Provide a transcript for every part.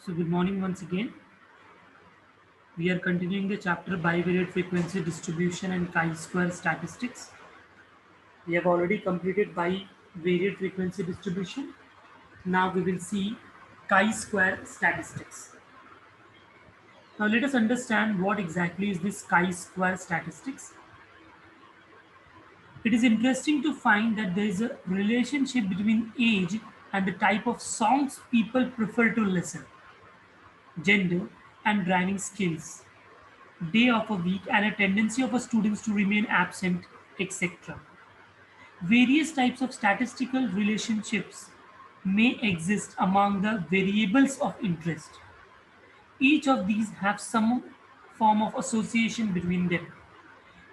So good morning once again. We are continuing the chapter bivariate frequency distribution and chi-square statistics. We have already completed bivariate frequency distribution. Now we will see chi-square statistics. Now let us understand what exactly is this chi-square statistics. It is interesting to find that there is a relationship between age and the type of songs people prefer to listen, gender, and driving skills, day of a week, and a tendency of a students to remain absent, etc. Various types of statistical relationships may exist among the variables of interest. Each of these have some form of association between them.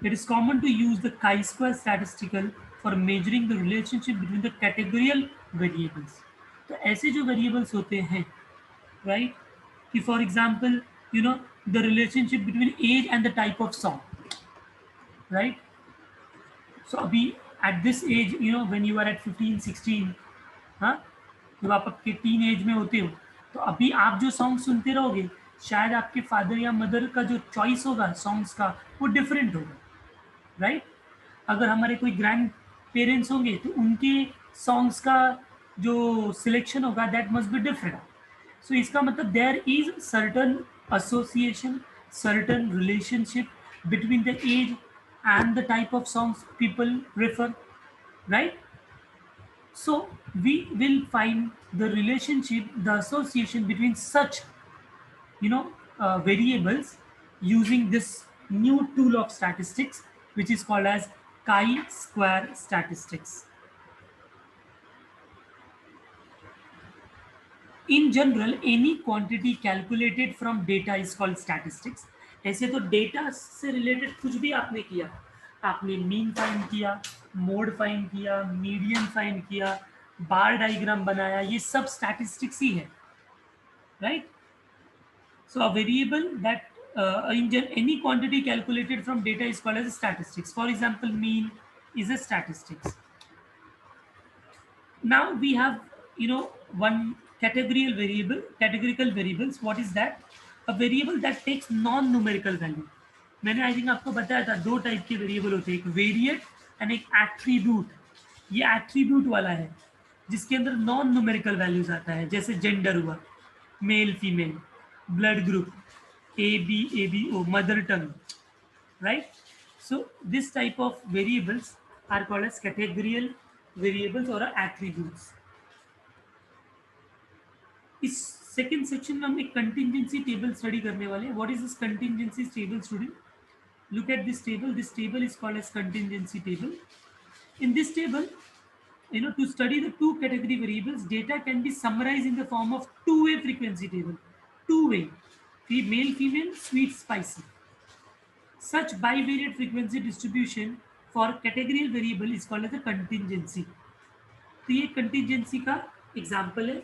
It is common to use the chi-square statistical for measuring the relationship between the categorical variables. तो ऐसे जो variables होते हैं, right? कि for example, the relationship between age and the type of song, right? So अभी at this age, when you are at 15, 16, हाँ, जब आप आपके टीन एज में होते हो, तो अभी आप जो सॉन्ग सुनते रहोगे, शायद आपके फादर या मदर का जो चॉइस होगा सॉन्ग्स का वो डिफरेंट होगा, राइट? अगर हमारे कोई ग्रैंड पेरेंट्स होंगे तो उनके सॉन्ग्स का जो सिलेक्शन होगा that must be different. So इसका मतलब there is certain association, certain relationship between the age and the type of songs people prefer, right? So we will find the relationship, the association between such variables using this new tool of statistics, which is called as chi-square statistics. In general, any quantity calculated from data is called statistics. ऐसे तो data से related कुछ भी आपने किया, आपने mean find किया, mode find किया, मीडियन फाइंड किया, बार डायग्राम बनाया, ये सब स्टैटिस्टिक्स ही है, right? So a variable that any quantity calculated from data is called as statistics. For example, mean is a statistics. Now we have one categorical variables. What is that? A variable that takes non-numerical value. मैंने I think आपको बताया था दो type के variable होते हैं, एक variate and एक एट्रीब्यूट. ये एट्रीब्यूट वाला है जिसके अंदर नॉन न्यूमेरिकल वैल्यूज आता है, जैसे जेंडर हुआ, male female, blood group, A B O, mother tongue, right? So this type of variables are called as categorical variables or attributes. इस सेकेंड सेक्शन में हम एक कंटिंजेंसी टेबल स्टडी करने वाले हैं. What is this contingency table student? Look at this table. This table is called as contingency table. In this table, to study the two category variables, data can be summarized in the form of two-way frequency table. Two-way, male, female, sweet, spicy. Such bivariate frequency distribution for categorical variable is called as a contingency. तो ये contingency का example है.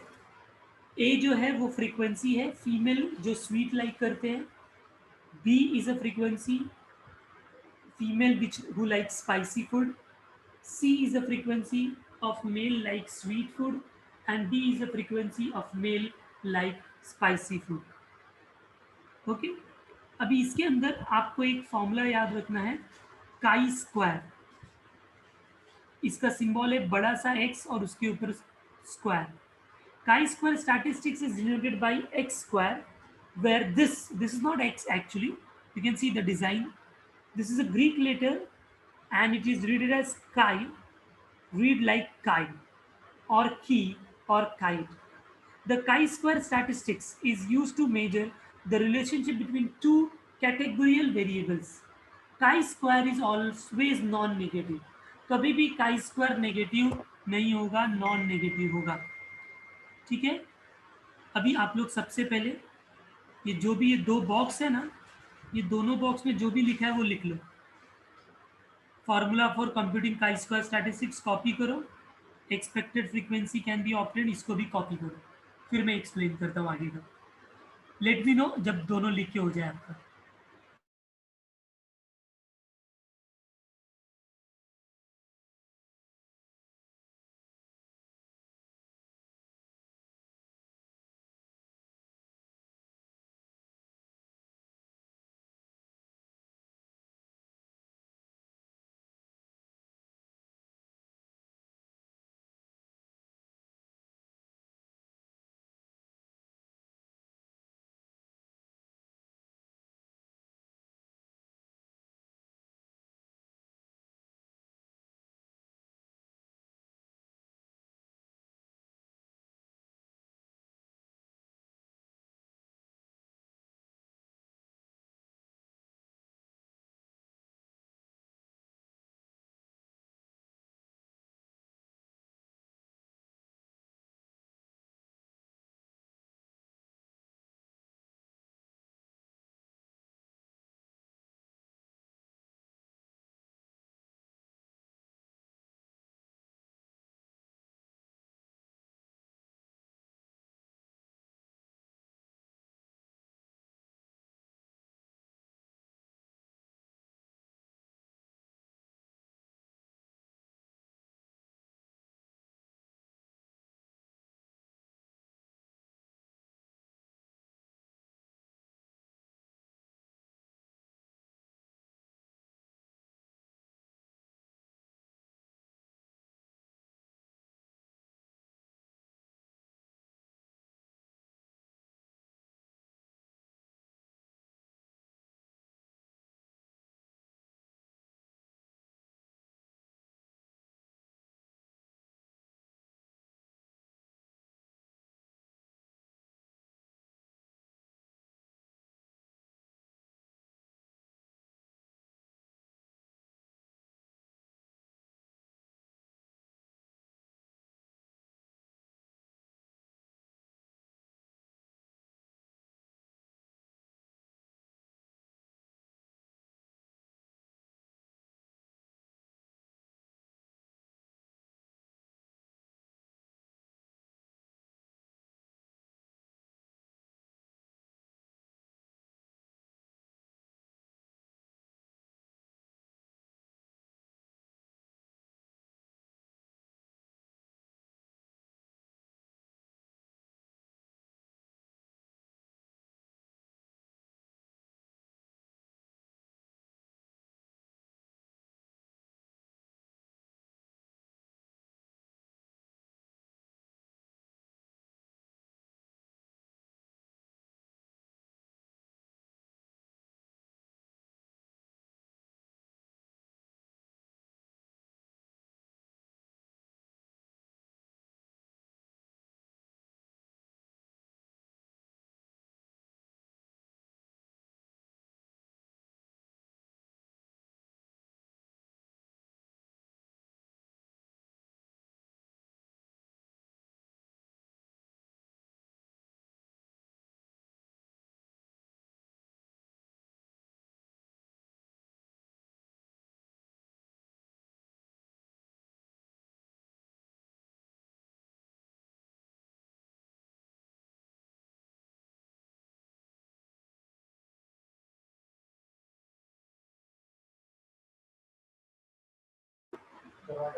ए जो है वो frequency है, female जो sweet like करते हैं. B is a frequency, female which who likes spicy food. C is the frequency of male like sweet food, and D is the frequency of male like spicy food. Okay, अभी इसके अंदर आपको एक formula याद रखना है, chi square. इसका symbol है बड़ा सा x और उसके ऊपर square. Chi square statistics is denoted by x square, where this is not x actually. You can see the design. This is a Greek letter, and it is read as chi, read like kite, or key, or kite. The chi-square statistics is used to measure the relationship between two categorical variables. Chi-square is always non-negative. कभी भी chi-square negative नहीं होगा, non negative होगा. ठीक है, अभी आप लोग सबसे पहले ये जो भी ये दो बॉक्स है ना, ये दोनों बॉक्स में जो भी लिखा है वो लिख लो. Formula for computing chi square statistics copy करो. Expected frequency can be obtained, इसको भी कॉपी करो. फिर मैं एक्सप्लेन करता हूँ आगे का. लेट मी नो जब दोनों लिख के हो जाए आपका.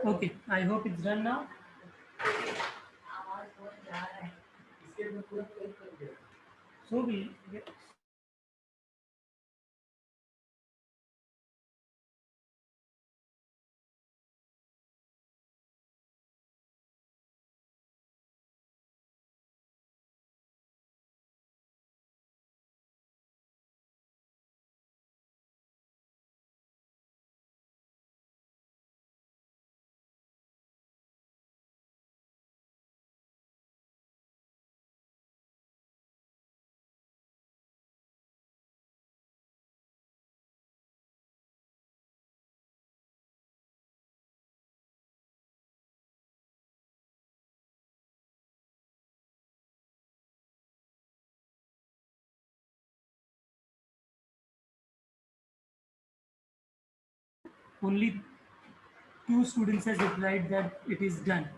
Okay, I hope it's done now. So we only two students has replied that it is done.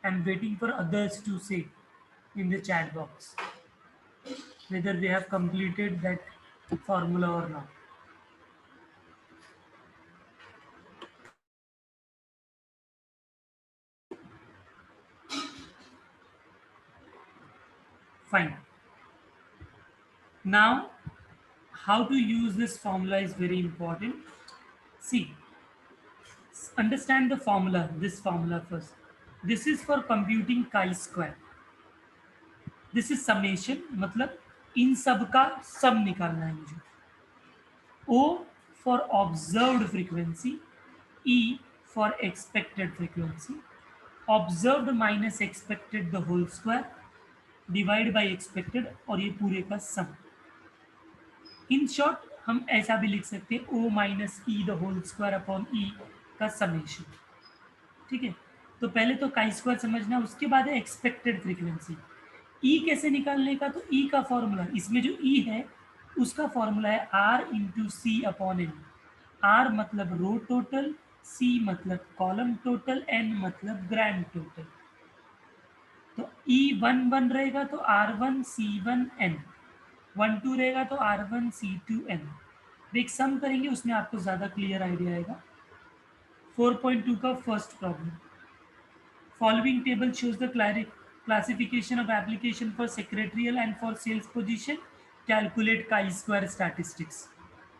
I'm waiting for others to say in the chat box whether they have completed that formula or not. Fine. Now, how to use this formula is very important. See, understand the formula, this formula first. This is for computing chi-square. This is summation मतलब इन सब का सब निकालना है मुझे. O for observed frequency, E for expected frequency, observed minus expected the whole square divide by expected और ये पूरे का सम. इन शॉर्ट हम ऐसा भी लिख सकते हैं O minus E the whole square upon E का समेशन. ठीक है, तो पहले तो काई स्क्वायर समझना, उसके बाद है एक्सपेक्टेड फ्रीक्वेंसी. ई कैसे निकालने का, तो ई का फॉर्मूला, इसमें जो ई है उसका फॉर्मूला है R into C upon N. R मतलब रो टोटल, सी मतलब कॉलम टोटल, एन मतलब ग्रैंड टोटल. तो ई वन वन रहेगा तो R one C one N, one two रहेगा तो R one C two N. देख सम करेंगे उसमें आपको ज़्यादा क्लियर आइडिया आएगा. 4.2 का first problem. Following table shows the classification of application for secretarial and for sales position. Calculate chi-square statistics.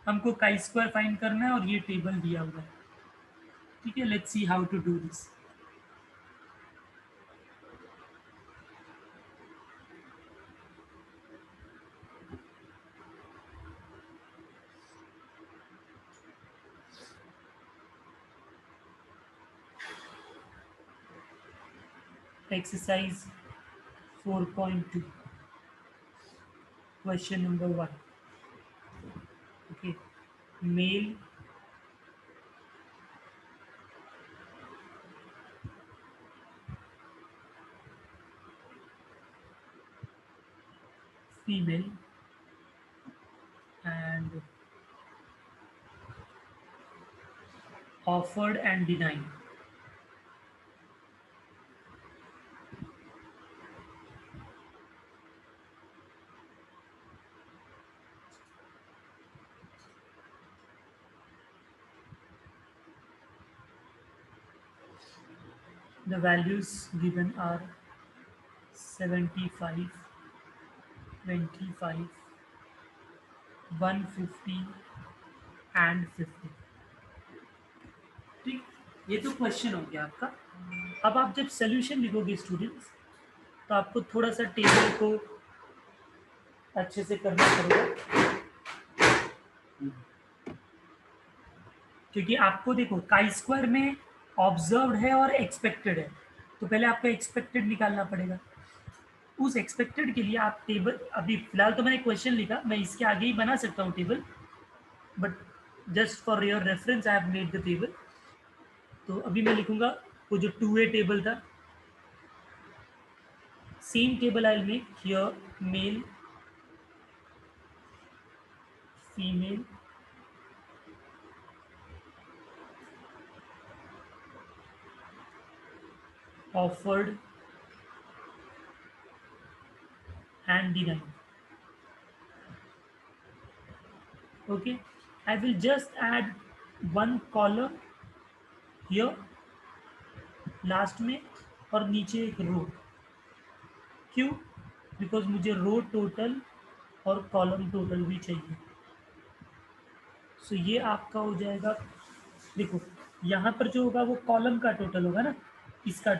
हमको chi-square फाइंड करना है और ये टेबल दिया हुआ है. ठीक है, let's see how to do this. Exercise 4.2. Question number 1. Okay, male female and offered and denied. The values given are 75, 25, 150 and 50. ठीक, ये तो क्वेश्चन हो गया आपका. अब आप जब सोल्यूशन लिखोगे स्टूडेंट्स, तो आपको थोड़ा सा टेबल को अच्छे से करना पड़ेगा, क्योंकि आपको देखो काई स्क्वायर में ऑब्जर्व्ड है और एक्सपेक्टेड है, तो पहले आपको एक्सपेक्टेड निकालना पड़ेगा. उस एक्सपेक्टेड के लिए आप टेबल, अभी फिलहाल तो मैंने क्वेश्चन लिखा, मैं इसके आगे ही बना सकता हूँ table, but just for your reference I have made the table. तो अभी मैं लिखूंगा वो जो 2A टेबल था, same table I will make here. Male, female, offered and denied. Okay, I will just add one column here last में, और नीचे एक रो। क्यों? बिकॉज मुझे रो टोटल और कॉलम टोटल भी चाहिए। सो ये आपका हो जाएगा, देखो यहाँ पर जो होगा वो कॉलम का टोटल होगा ना, इसका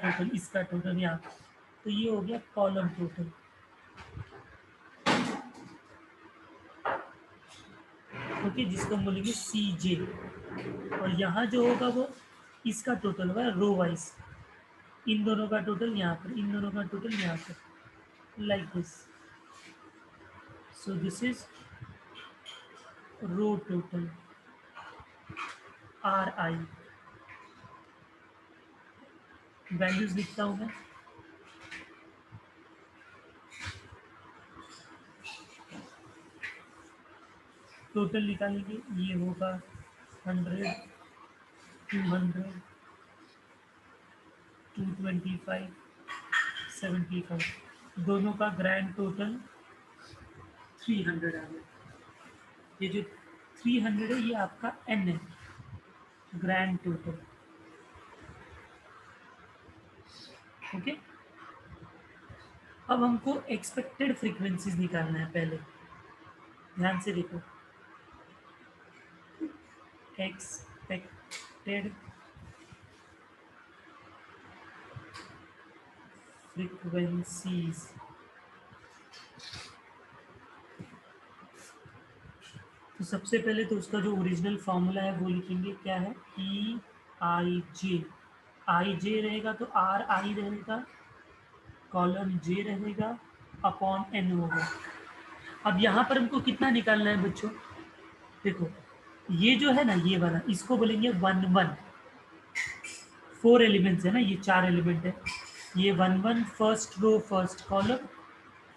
टोटल यहाँ, तो ये हो गया कॉलम टोटल। ओके, जिसको हम बोलेंगे सी जे। और यहाँ जो होगा वो इसका टोटल होगा रो वाइज, इन दोनों का टोटल यहाँ पर, इन दोनों का टोटल यहाँ पर, like this. So this is row total, R I. Values लिखता हूँ मैं। टोटल निकालेंगे, ये होगा 100, 200, 225, 75। दोनों का ग्रैंड टोटल 300 आ गया। ये जो 300 है ये आपका एन है, ग्रैंड टोटल। ओके, अब हमको एक्सपेक्टेड फ्रीक्वेंसीज निकालना है पहले। ध्यान से देखो, एक्सपेक्टेड फ्रीक्वेंसीज। तो सबसे पहले तो उसका जो ओरिजिनल फॉर्मूला है वो लिखेंगे, क्या है, ई आई जे। आई जे रहेगा तो आर आई रहेगा, कॉलम जे रहेगा, अपॉन एन होगा। अब यहाँ पर हमको कितना निकालना है बच्चों? देखो, ये जो है ना, ये वाला, इसको बोलेंगे 1 1। 4 एलिमेंट्स है ना, ये 4 एलिमेंट है। ये 1 1, first row first column,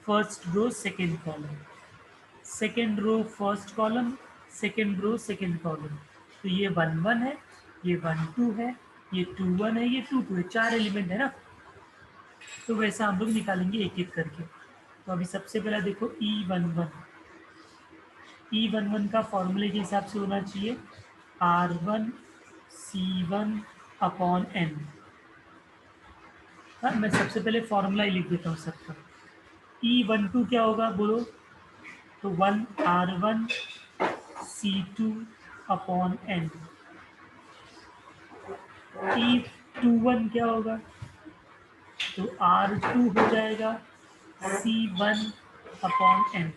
first row second column, second row first column, second row second column. तो ये 1 1 है, ये 1 2 है, ये 2 1 है, ये 2 2 है। 4 एलिमेंट है ना, तो वैसा हम लोग निकालेंगे एक एक करके। तो अभी सबसे पहला देखो, E11। E11 का फॉर्मूले के हिसाब से होना चाहिए R1C1 अपॉन एन। हाँ, मैं सबसे पहले फॉर्मूला ही लिख देता हूँ सबका। E12 क्या होगा बोलो? तो 1R1C2 अपॉन एन। E21 क्या होगा? तो R2 हो जाएगा C1 upon N.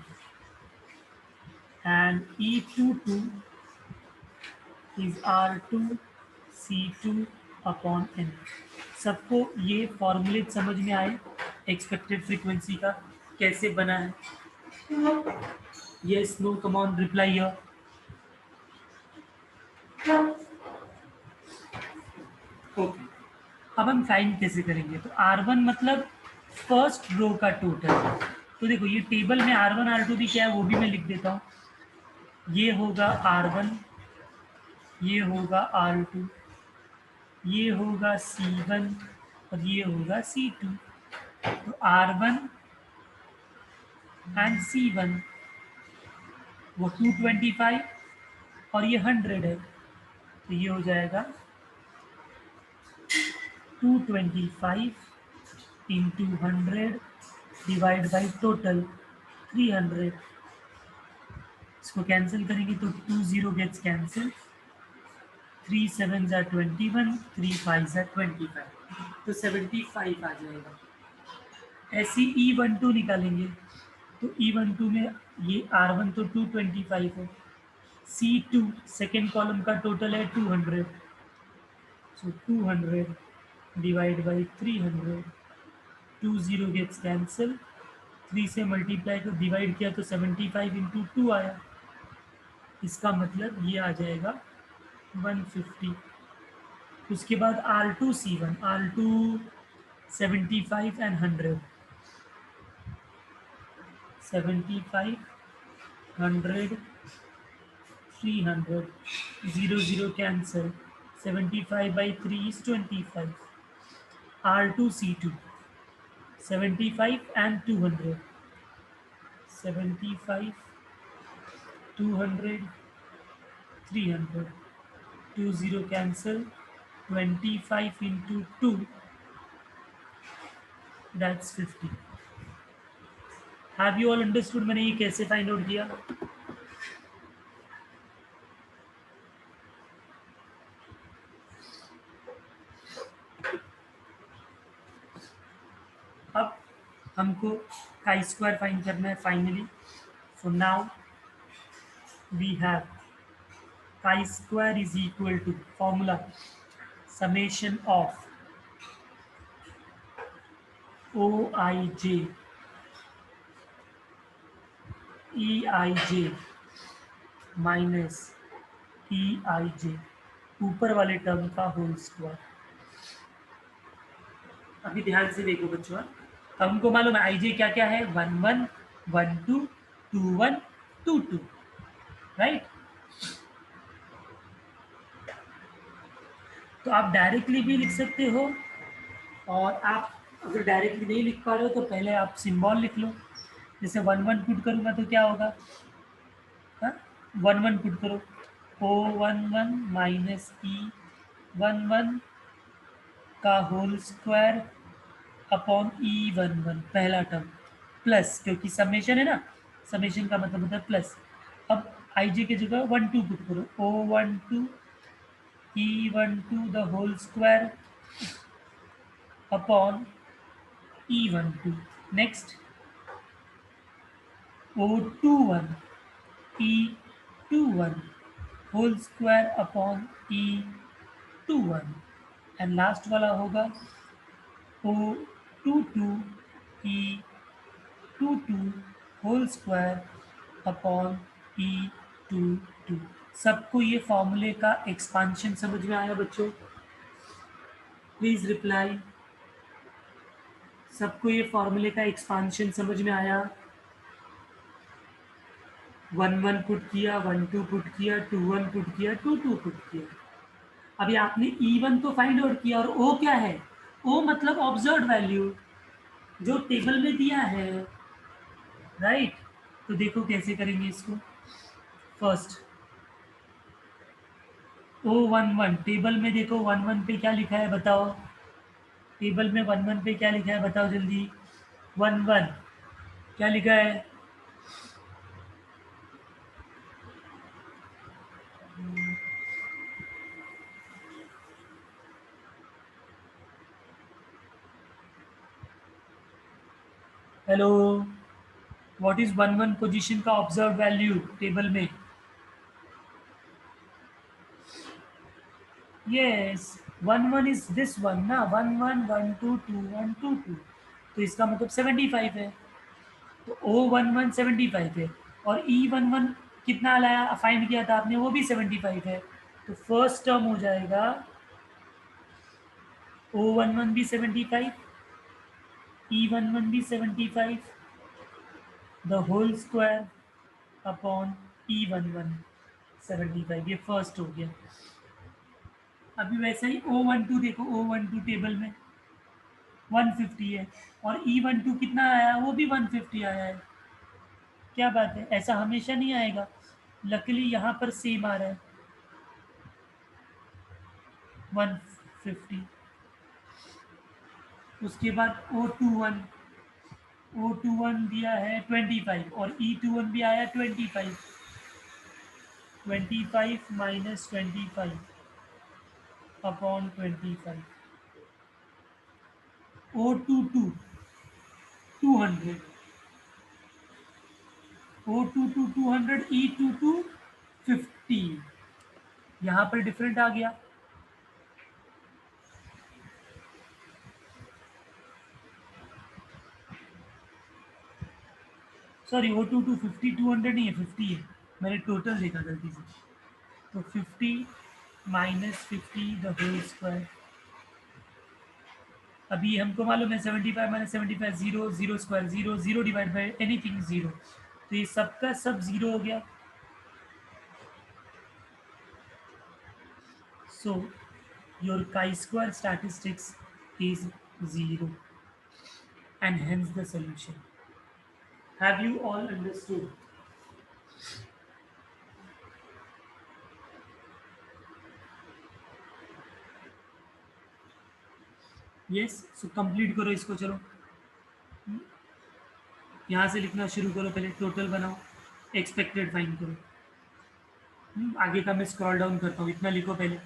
And E22 is R2C2 upon N. सबको ये फॉर्मूले समझ में आए एक्सपेक्टेड फ्रीक्वेंसी का कैसे बना है? Yes, no, come on, reply here. Okay, अब हम फाइंड कैसे करेंगे? तो R1 मतलब फर्स्ट रो का टोटल। तो देखो, ये टेबल में R1 R2 भी क्या है वो भी मैं लिख देता हूँ। ये होगा R1, ये होगा R2, ये होगा C1 और ये होगा C2। तो R1 एंड C1 वो 225 और ये 100 है, तो ये हो जाएगा 225 इंटू 100 डिवाइड बाई टोटल 300। इसको कैंसिल करेंगे तो 2 0 गेट्स कैंसिल, 3 7 ज़ा 21, 3 5 ज़ा 25, तो 75 आ जाएगा। ऐसे E12 निकालेंगे, तो E12 में ये R1 तो 225 है, C2 सेकेंड कॉलम का टोटल है 200, सो 200 डिवाइड बाई 300, 2 0 गेट्स कैंसिल, 3 से मल्टीप्लाई को डिवाइड किया तो 75 इंटू 2 आया। इसका मतलब ये आ जाएगा 150। उसके बाद R2C1, R2 75 and 100, 75 100 300, 0 0 cancel, 75 by 3 is 25, R2C2 75 and 200, 75 200 300, 2 0 cancel, 25 into 2 that's 50. Have you all understood मैंने ये कैसे फाइंड आउट किया? अब हमको काई स्क्वायर फाइंड करना है finally. So now we have chi square is equal to formula summation of OIJ EIJ minus EIJ ऊपर वाले टर्म का होल स्क्वायर. अभी ध्यान से देखो बच्चों. अब हमको मालूम है आईजे क्या क्या है, 1 1 1 2 2 1 2 2, राइट. तो आप डायरेक्टली भी लिख सकते हो, और आप अगर डायरेक्टली नहीं लिख पा रहे हो तो पहले आप सिंबल लिख लो. जैसे 1 1 पुट करूंगा तो क्या होगा, 1 1 पुट करो, O11 माइनस E11 का होल स्क्वायर अपॉन E11 पहला टर्म प्लस, क्योंकि समेशन है ना, समेशन का मतलब होता है प्लस. अब आईजे की जगह 1 2 पुट करो, O12 E12 the whole square upon E12. Next O21 E21 whole square upon E21. And last वाला होगा O22 E22 whole square upon E22. सबको ये फॉर्मूले का एक्सपांशन समझ में आया बच्चों? Please reply. सबको ये फॉर्मूले का एक्सपांशन समझ में आया? 1 1 पुट किया, 1 2 पुट किया, 2 1 पुट किया, 2 2 पुट किया. अभी आपने E1 तो फाइंड आउट किया, और O क्या है? O मतलब ऑब्जर्व वैल्यू जो टेबल में दिया है, राइट. तो देखो कैसे करेंगे इसको. फर्स्ट O11 टेबल में देखो, 11 पे क्या लिखा है बताओ. टेबल में 11 पे क्या लिखा है बताओ जल्दी. 11 क्या लिखा है? हेलो, व्हाट इज 11 पोजीशन का ऑब्जर्व वैल्यू टेबल में? यस, 11 इज दिस वन ना, 1 1 1 2 2 1 2 2. तो इसका मतलब 75 है. तो O11 75 है, और E11 कितना लाया फाइंड किया था आपने, वो भी 75 है. तो फर्स्ट टर्म हो जाएगा O11 भी 75, E11 भी 75, the whole square upon E11 75. ये फर्स्ट हो गया. अभी वैसे ही O12 देखो, O12 टेबल में 150 है, और E12 कितना आया, वो भी 150 आया है. क्या बात है, ऐसा हमेशा नहीं आएगा. लकीली यहाँ पर सेम आ रहा है 150. उसके बाद O21 दिया है 25, और E21 भी आया 25. 25 minus 25 upon 25. O22 200, O22 200, E22 50. यहाँ पर डिफरेंट आ गया. सॉरी, O22 50, 200 नहीं है, 50 है. मैंने टोटल देखा गलती से. तो 50 माइनस 50 द होल स्क्वायर. अभी हमको मालूम है 75 minus 75 zero, zero square zero, zero divide by anything zero. तो ये सबका सब जीरो हो गया. So your chi square statistics is 0, and hence the solution. Have you all understood? Yes, so complete करो इसको. चलो यहाँ से लिखना शुरू करो, पहले टोटल बनाओ, एक्सपेक्टेड फाइंड करो। आगे का मैं स्क्रॉल डाउन करता हूँ, इतना लिखो पहले।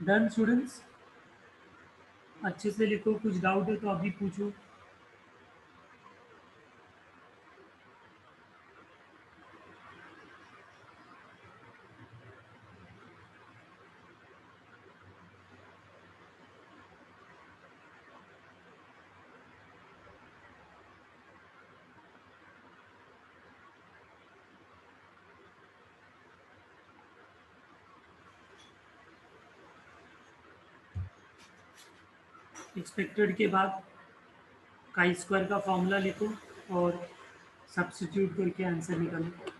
डन स्टूडेंट्स, अच्छे से लिखो, कुछ डाउट है तो अभी पूछो। एक्सपेक्टेड के बाद काई स्क्वायर का फॉर्मूला लिखो और सब्स्टिट्यूट करके आंसर निकालो।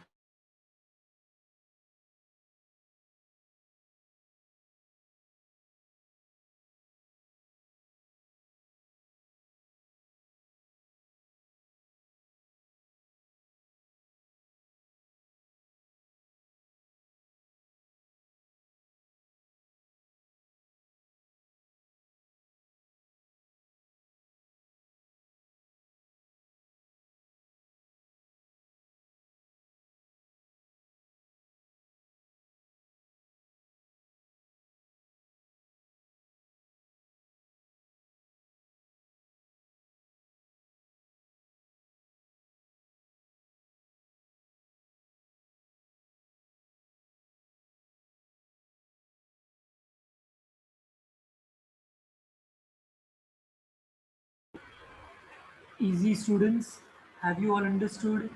Easy students, have you all understood?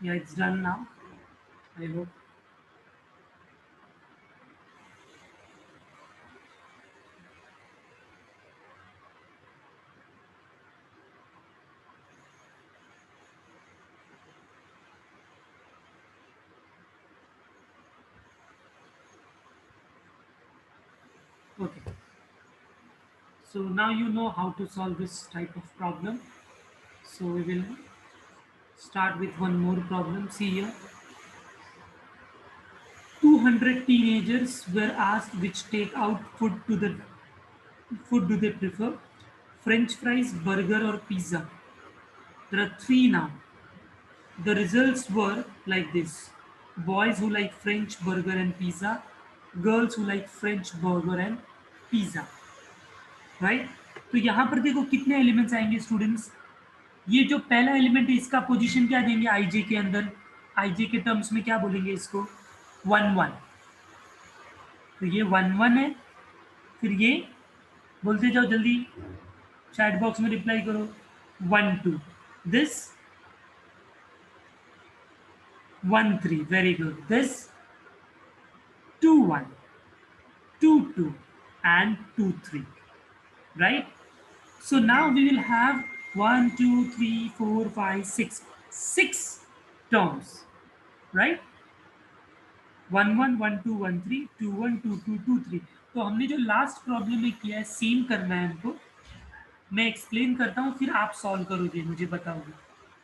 Yeah, it's done now. I hope. Okay. So now you know how to solve this type of problem. So we will start with one more problem. See here. 200 teenagers were asked which takeout food do they prefer? French fries, burger or pizza? There are three now. The results were like this. Boys who like French burger and pizza, girls who like French burger and pizza. Right तो यहाँ पर देखो कितने elements आएंगे students ये जो पहला element है इसका पोजीशन क्या देंगे आईजे के अंदर आईजे के टर्म्स में क्या बोलेंगे इसको 1 1 तो ये 1 1 है फिर ये बोलते जाओ जल्दी चैट बॉक्स में रिप्लाई करो 1 2 this 1 3 very good this 2 1 2 2 and 2 3 right so now we will have 1 2 3 4 5 6 terms right 1 1 1 2 1 3 2 1 2 2 2 3 तो हमने जो लास्ट प्रॉब्लम में किया है सेम करना है हमको मैं एक्सप्लेन करता हूँ फिर आप सॉल्व करोगे मुझे बताओगे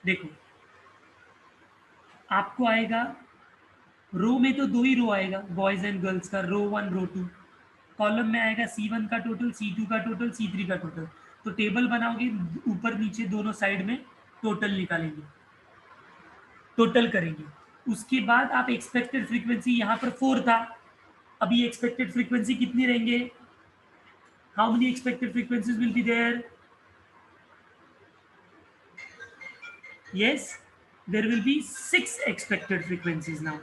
देखो आपको आएगा रो में तो दो ही रो आएगा बॉयज एंड गर्ल्स का रो 1 रो 2 कॉलम में आएगा C1 का टोटल C2 का टोटल C3 का टोटल तो टेबल बनाओगे ऊपर नीचे दोनों साइड में टोटल निकालेंगे टोटल करेंगे उसके बाद आप एक्सपेक्टेड फ्रीक्वेंसी यहाँ पर 4 था अभी एक्सपेक्टेड फ्रीक्वेंसी कितनी रहेंगे how many expected frequencies will be there yes there will be 6 expected frequencies now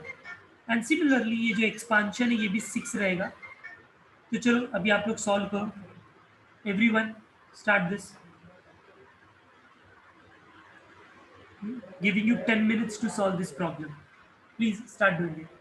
and similarly ये जो expansion है ये भी 6 रहेगा तो चलो अभी आप लोग सॉल्व करो everyone start this giving you 10 minutes to solve this problem please start doing it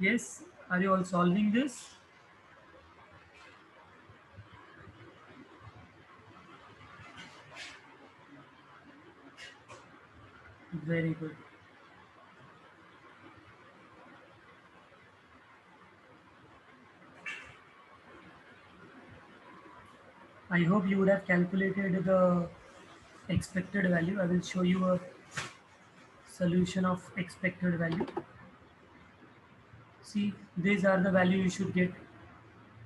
Yes, are you all solving this? Very good. I hope you would have calculated the expected value. I will show you a solution of expected value. See, these are the value you should get: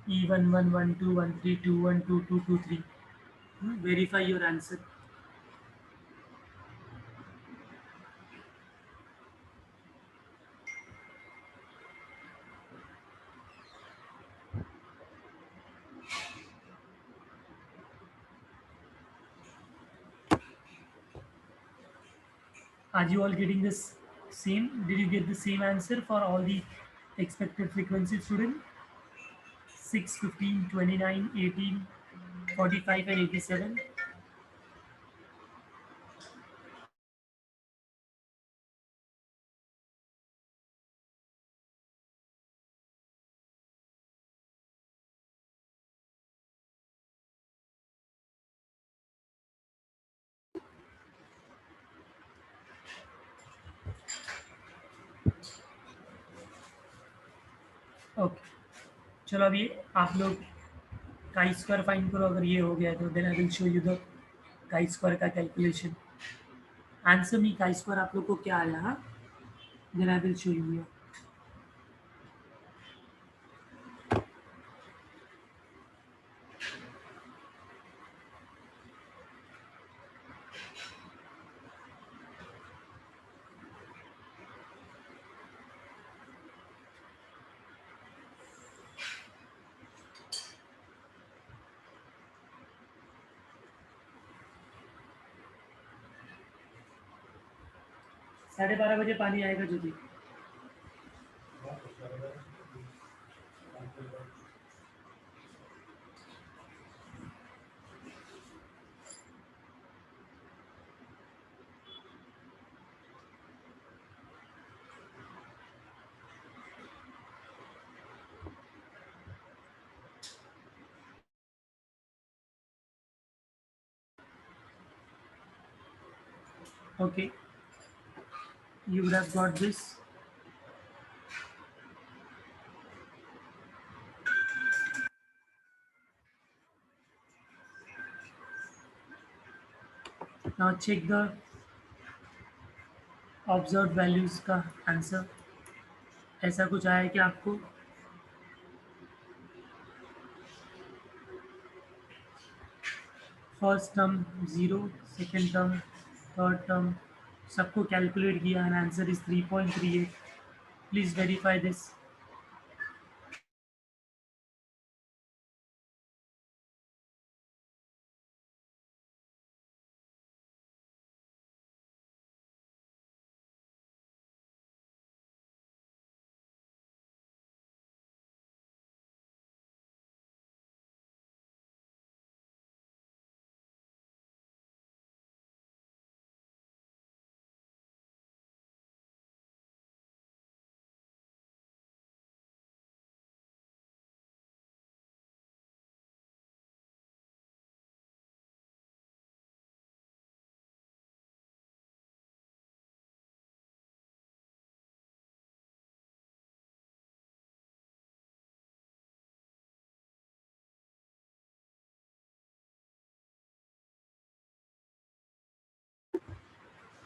E1, 1, 1, 2, 1, 3, 2, 1, 2, 2, 2, 3. Verify your answer. Are you all getting this same? Did you get the same answer for all the expected frequencies, student? 6, 15, 29, 18, 45, and 87. Okay, चलो अभी आप लोग chi square find करो। अगर ये हो गया तो then I will show you the chi square का कैलकुलेशन। आंसर मी काई स्क्वायर आप लोग को क्या आया, हाँ? Then I will show you. 12:30 बजे पानी आएगा Jyoti. Okay, you would have got this. Now check the observe values का आंसर। ऐसा कुछ आया कि आपको? First term zero, second term, third term, सबको कैलकुलेट किया and answer is 3.38। Please verify this.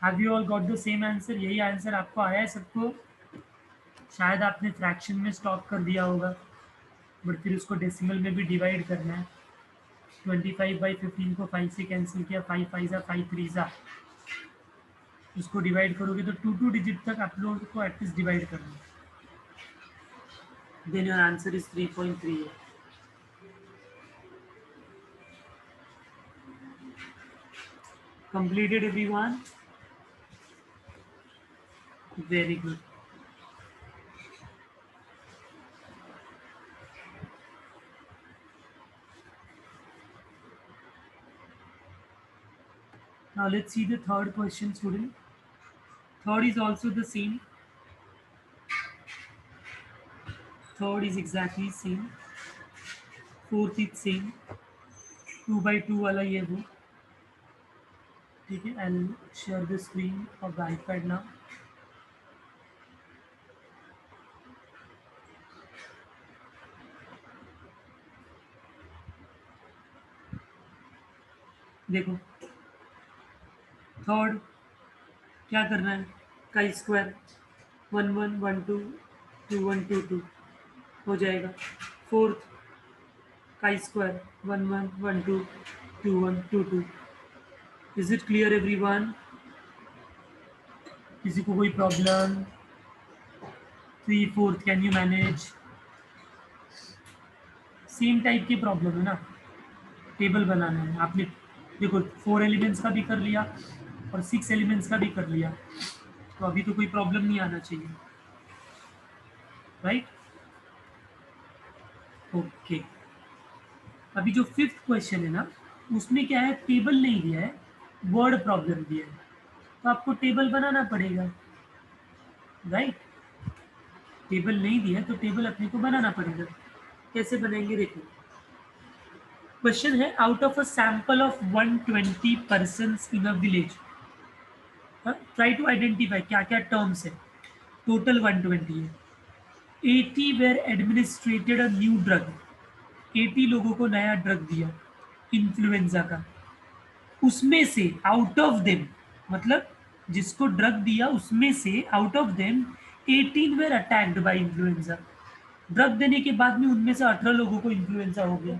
Have you all got the same answer? यही answer आपको आया है सबको? शायद आपने फ्रैक्शन में स्टॉप कर दिया होगा, बट फिर उसको डेसिमल में भी डिवाइड करना है। 25/15 को 5 से कैंसिल किया, 5 5 ज़ा 5 3 ज़ा, उसको डिवाइड करोगे तो 2 डिजिट तक आप लोगों को एटलीस्ट डिवाइड करना है। Then your answer is 3.3। Completed everyone? Very good. Now let's see the third question, student. Third is also the same. Third is exactly same, fourth is same, 2 by 2 वाला ये वो, ठीक है। I will share the screen of the iPad now. देखो third क्या करना है, का स्क्वायर 1 1 1 2 2 1 2 2 हो जाएगा। फोर्थ का square 1 1 1 2 2 1 2 2। Is it clear everyone? किसी को कोई problem? 3 4 can you manage? Same type की प्रॉब्लम है ना, टेबल बनाना है आपने। देखो 4 एलिमेंट्स का भी कर लिया और 6 एलिमेंट्स का भी कर लिया, तो अभी तो कोई प्रॉब्लम नहीं आना चाहिए, राइट? ओके। अभी जो फिफ्थ क्वेश्चन है ना, उसमें क्या है, टेबल नहीं दिया है, वर्ड प्रॉब्लम दिया है, तो आपको टेबल बनाना पड़ेगा, राइट? टेबल नहीं दिया तो टेबल अपने को बनाना पड़ेगा। कैसे बनाएंगे देखो। क्वेश्चन है, out of a sample of 120 persons in a village, try to identify क्या क्या टर्म्स है। टोटल 120 है। 80 were administered a new drug, 80 लोगों को नया ड्रग दिया इन्फ्लुएंजा का। उसमें से आउट ऑफ देम, मतलब जिसको ड्रग दिया उसमें से out of them 18 were attacked by influenza. Drug देने के बाद में उनमें से 18 लोगों को इन्फ्लुएंजा हो गया।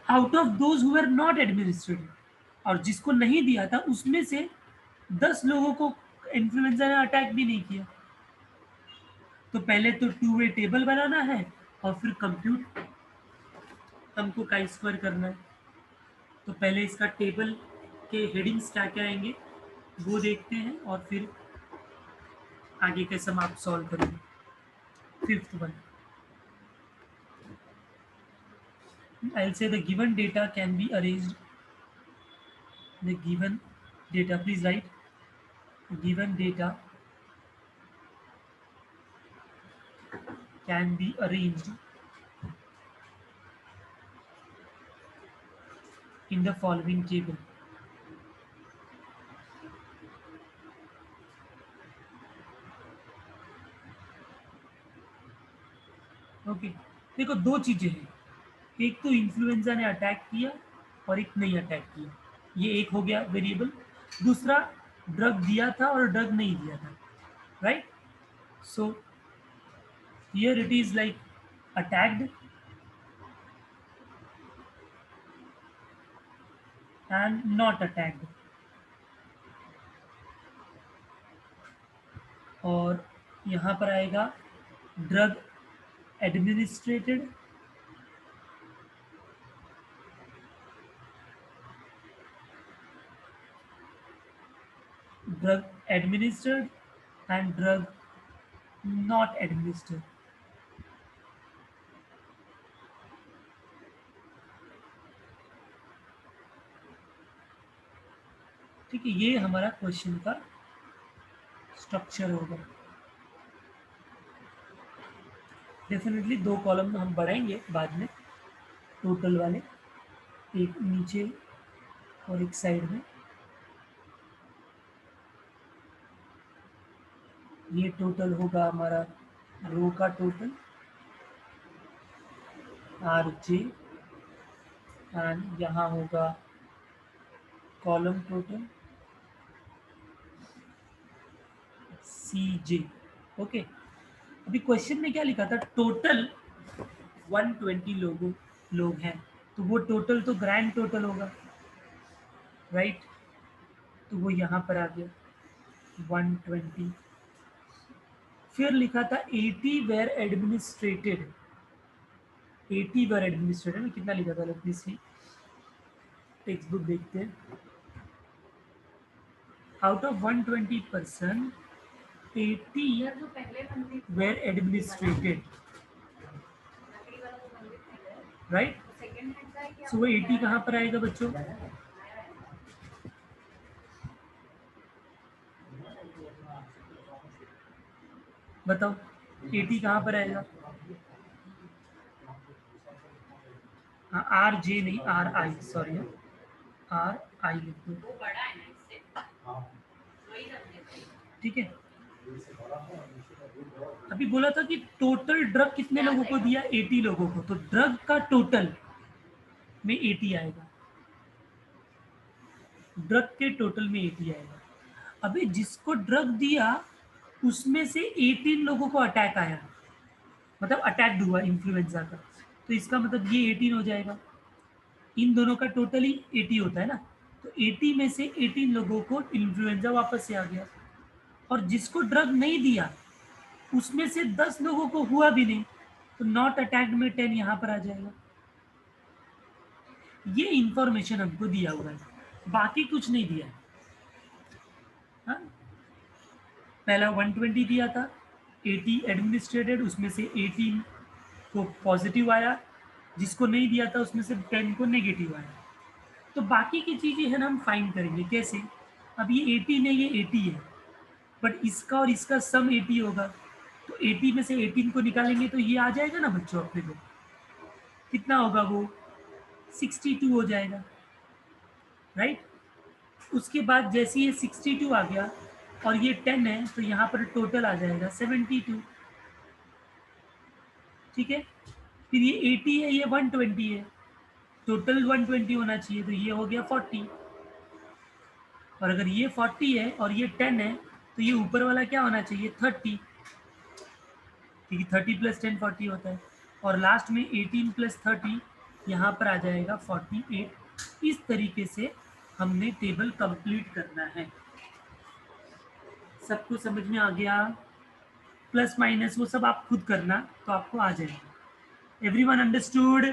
Out of those who were not administrated, और जिसको नहीं दिया था उसमें से 10 लोगों को इन्फ्लुएंजा ने अटैक भी नहीं किया। तो पहले तो 2 वे टेबल बनाना है और फिर कंप्यूट हमको का स्क्वायर करना है। तो पहले इसका टेबल के हेडिंग्स क्या क्या आएंगे वो देखते हैं और फिर आगे के सम आप सॉल्व करेंगे। Fifth one, I'll say the given data can be arranged. The given data, please write. Given data can be arranged in the following table. Okay देखो दो चीजें हैं, एक तो इन्फ्लुएंजा ने अटैक किया और एक नहीं अटैक किया, ये एक हो गया वेरिएबल। दूसरा ड्रग दिया था और ड्रग नहीं दिया था, right? So here it is like attacked and not attacked, और यहाँ पर आएगा drug administrated drug administered and drug not administered। ठीक है, ये हमारा क्वेश्चन का स्ट्रक्चर होगा। डेफिनेटली 2 कॉलम हम बढ़ाएंगे बाद में, टोटल वाले, एक नीचे और एक साइड में। ये टोटल होगा हमारा रो का टोटल RJ, एंड यहाँ होगा कॉलम टोटल CJ। ओके, अभी क्वेश्चन में क्या लिखा था, टोटल 120 लोग हैं, तो वो टोटल तो ग्रैंड टोटल होगा, राइट? तो वो यहाँ पर आ गया 120। फिर लिखा था 80 वेर एडमिनिस्ट्रेटेड, 80 वेर एडमिनिस्ट्रेटेड में कितना लिखा था, let me see, textbook देखते हैं। Out of 120 person 80 were administered, right? So वो 80 कहाँ पर आएगा बच्चों? बताओ 80 कहाँ पर आएगा? हाँ, आर जे नहीं, आर आई, सॉरी, आर आई लिख दो, ठीक है। अभी बोला था कि टोटल ड्रग कितने लोगों को दिया? 80 लोगों को, तो ड्रग का टोटल में 80 आएगा, ड्रग के टोटल में 80 आएगा। अभी जिसको ड्रग दिया उसमें से 18 लोगों को अटैक आया, मतलब अटैक हुआ इन्फ्लुएंजा का, तो इसका मतलब ये 18 हो जाएगा। इन दोनों का टोटल ही 80 होता है ना, तो 80 में से 18 लोगों को इन्फ्लुएंजा वापस से आ गया। और जिसको ड्रग नहीं दिया उसमें से 10 लोगों को हुआ भी नहीं, तो नॉट अटैक्ड में 10 यहाँ पर आ जाएगा। ये इंफॉर्मेशन हमको दिया हुआ है, बाकी कुछ नहीं दिया है। हाँ? पहला 120 दिया था, 80 एडमिनिस्ट्रेटेड, उसमें से 18 को पॉजिटिव आया, जिसको नहीं दिया था उसमें से 10 को नेगेटिव आया। तो बाकी की चीज़ें है ना हम फाइंड करेंगे कैसे। अब ये 18 है, ये 80 है, बट इसका और इसका सम 80 होगा, तो 80 में से 18 को निकालेंगे तो ये आ जाएगा ना बच्चों अपने को, कितना होगा वो? 62 हो जाएगा, राइट। उसके बाद जैसे ये 62 आ गया और ये 10 है, तो यहाँ पर टोटल आ जाएगा 72, ठीक है। फिर ये 80 है, ये 120 है, टोटल 120 होना चाहिए, तो ये हो गया 40। और अगर ये 40 है और ये 10 है, तो ये ऊपर वाला क्या होना चाहिए? 30, क्योंकि 30 प्लस 10 40 होता है। और लास्ट में 18 प्लस 30 यहाँ पर आ जाएगा 48। इस तरीके से हमने टेबल कंप्लीट करना है। सबको समझ में आ गया? प्लस माइनस वो सब आप खुद करना, तो आपको आ जाएगा। Everyone understood?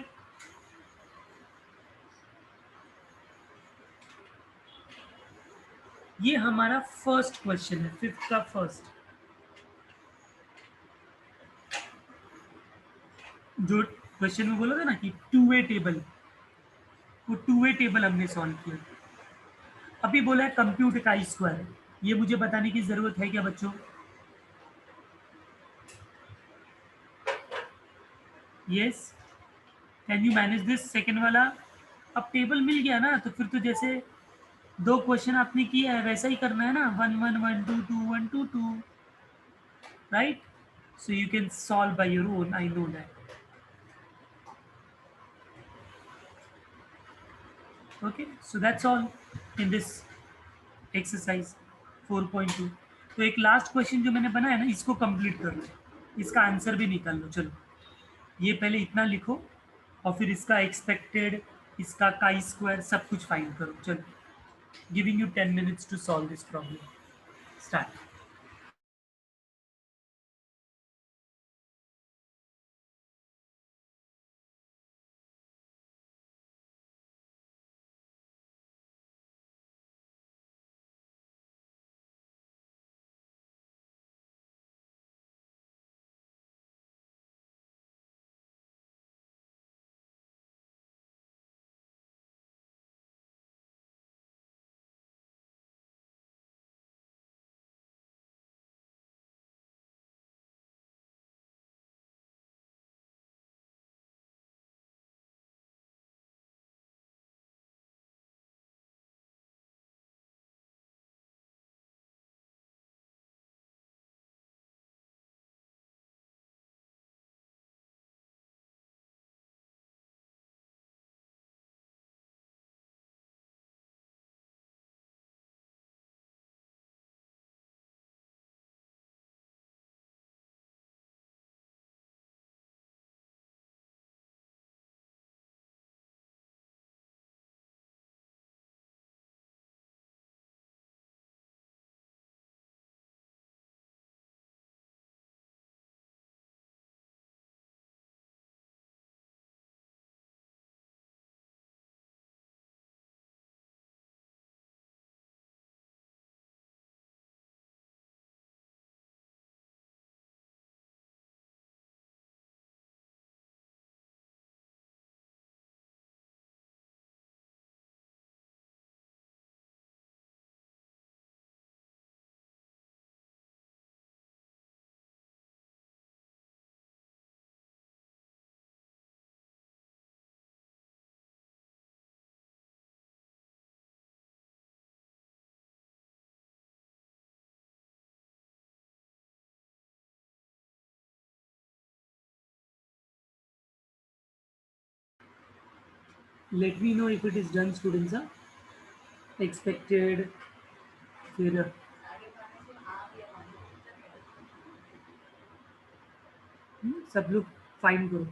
ये हमारा फर्स्ट क्वेश्चन है, फिफ्थ का फर्स्ट। जो क्वेश्चन में बोला था ना कि टू वे टेबल, वो टू वे टेबल हमने सॉल्व किया। अभी बोला है कंप्यूट का स्क्वायर, ये मुझे बताने की जरूरत है क्या बच्चों? Yes, can you manage this second वाला? अब टेबल मिल गया ना, तो फिर तो जैसे दो क्वेश्चन आपने किया है वैसा ही करना है ना, 1 1 1 2 2 1 2 2, right. So you can solve by your own, I know that. Okay, so that's all in this exercise 4.2। तो एक लास्ट क्वेश्चन जो मैंने बनाया ना, इसको कंप्लीट कर लो, इसका आंसर भी निकाल लो। चलो, ये पहले इतना लिखो और फिर इसका एक्सपेक्टेड, इसका काई स्क्वायर सब कुछ फाइंड करो। चलो, giving you 10 minutes to solve this problem. Start. Let me know if it is done, students. Expected. फिर सब लोग फाइन करो.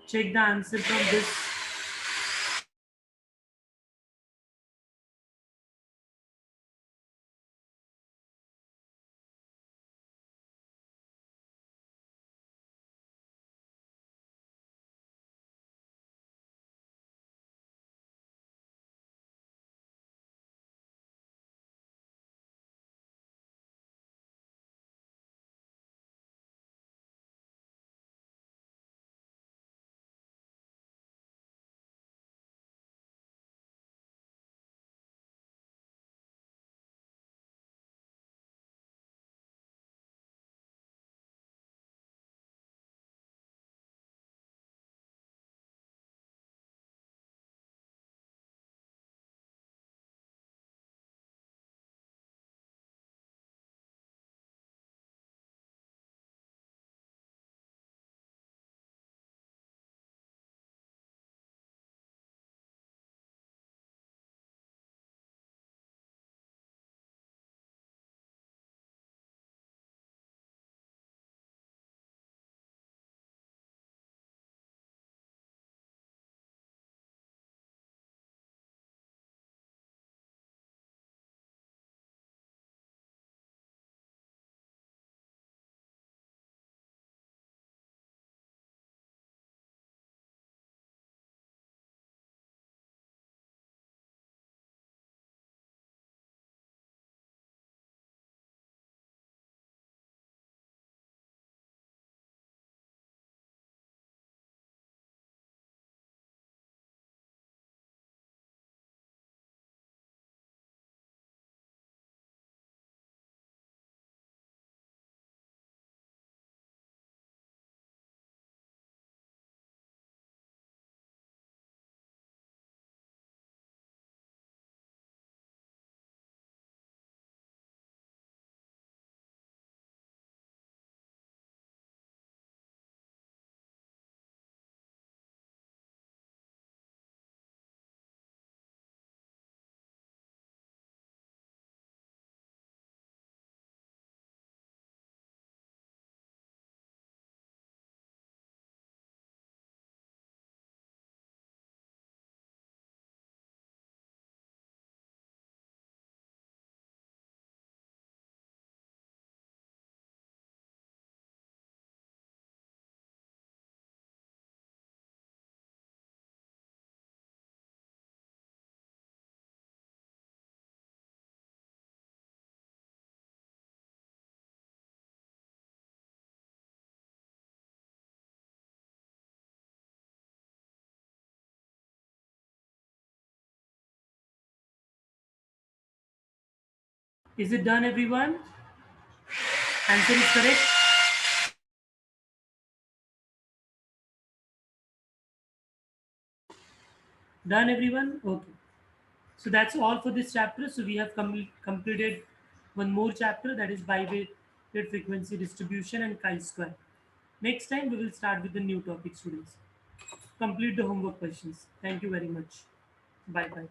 check the answer from this. Is it done, everyone? Answer is correct. Done, everyone? Okay. So that's all for this chapter. So we have completed one more chapter, that is biweighted frequency distribution and chi-square. Next time we will start with the new topic, students. Complete the homework questions. Thank you very much. Bye bye.